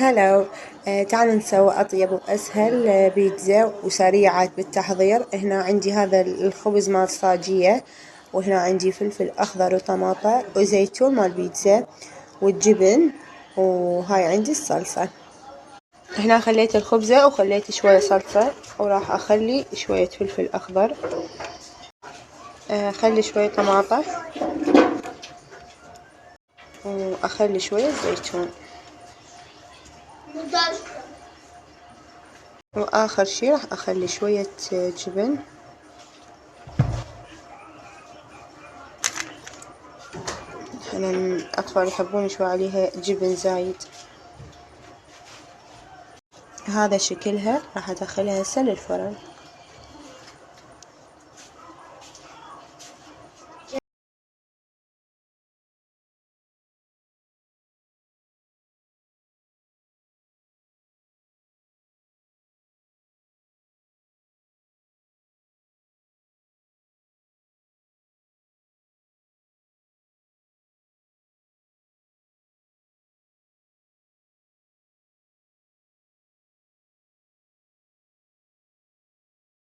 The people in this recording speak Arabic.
هلو. تعالوا نسوي أطيب وأسهل بيتزا وسريعة بالتحضير. هنا عندي هذا الخبز مال صاجية، وهنا عندي فلفل أخضر وطماطة وزيتون مال بيتزا والجبن، وهاي عندي الصلصة. هنا خليت الخبزة وخليت شوية صلصة، وراح أخلي شوية فلفل أخضر، أخلي شوية طماطة، وأخلي شوية زيتون، وآخر شي راح أخلي شوية جبن. أحيانا الأطفال يحبون شوي عليها جبن زايد. هذا شكلها، راح أدخلها هسه للفرن.